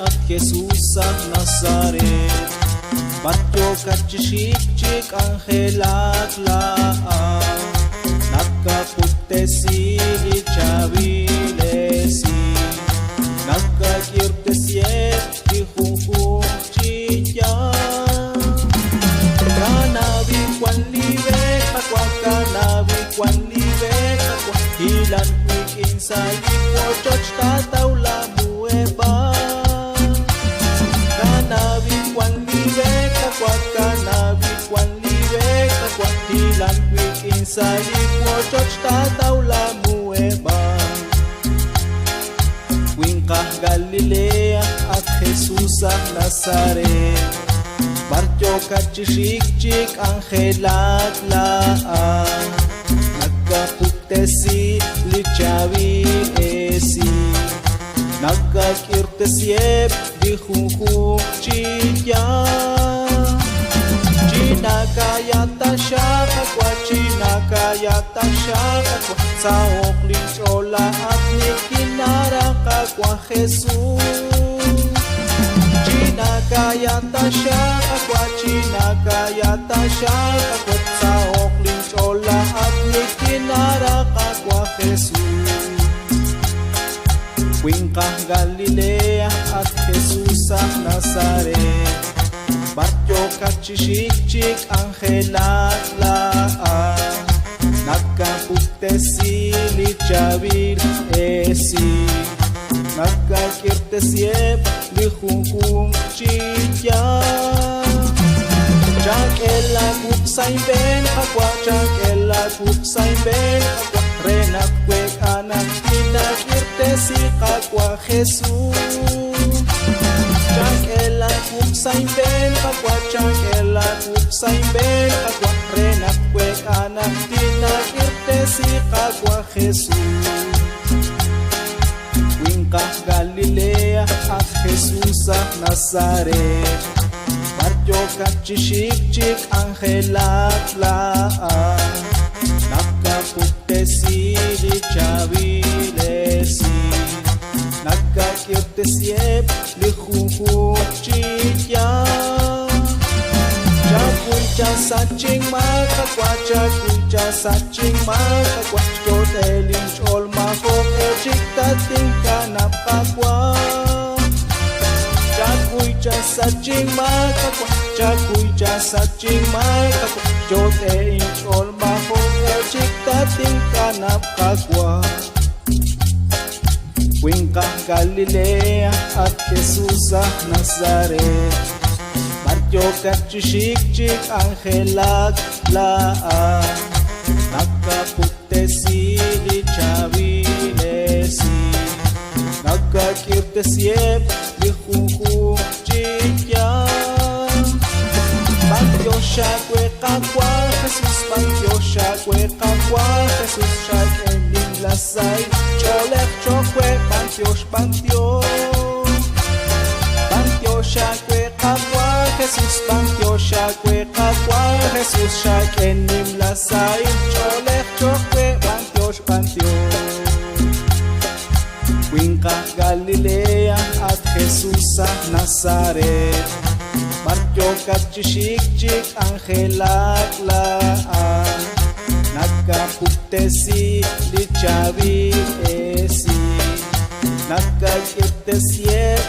at Jesus ang Nazaret. Batyo kachishik angelak laang, nagkapute sili chavilesi, nagkakirte siet ihukuk chiya. Kanabi kwan libe kakwa, kanabi kwan libe kakwa, hilan quick inside for church tataw la mueba. Kanabi kwan libe kakwa, kanabi kwan libe kakwa, hilan quick inside for church tataw la mueba. Wingkah Galilea at Jesus ang Nazaret, Bartyo kachishik angelat laang, nagkapute si lichavi esi, nagkakirte siep di hukuk chiya. Chinakayata siya kakwa, chinakayata siya kakwa, sa okling chola at nikinara kakwa Jesus. Chinakayata siya kakwa, chinakayata siya kakwa, sa okling chola at nikinara kakwa Jesus. Wingkah Galilea at Jesus ang Nazaret, Batyo kachishik angelat laang, nagkapute sili chabil esi, nagkakirte siep lihukung chiya. Chakela kupsay ben kakwa, chakela kupsay ben kakwa, renak kwek anak kinakirte si kakwa Jesus. Chakela kupsay ben kakwa, chakela kupsay ben kakwa, renak kwek anak kinakirte si kakwa Jesus. Wingkah Galilea at Jesus ang Nazaret, Bartyo kachishik angelat laang, nagkapute sili chavilesi, nagkakirte siep lihukuk chiya. Chakuy cha saching makakwa, chakuy cha saching makakwa, chotelin chol makok echik tating kanap kakwa. Chakuy cha saching makakwa, chakuy cha saching makakwa, chotelin chol makok echik tating kanap kakwa. Wingkah Galilea at Jesus ang Nazaret, Bartyo kachishik angelat laang, nagkapute sili chavilesi, nagkakirte siep lihukuk chiya. Bartyo siya kwe kakwa Jesus, Bartyo siya kwe kakwa Jesus, siya kening lasay cholek chokwe Bartyo Bartyo. Bartyo siya kwe kakwa Jesus, Bartyo siya kwe kakwa Jesus, siya kening lasay cholek chokwe Bartyo Bartyo. Wingkah Galilea at Jesus ang Nazaret, Bartyo kachishik angelat laang, nagkapute sili chavi esi, nagkakirte siep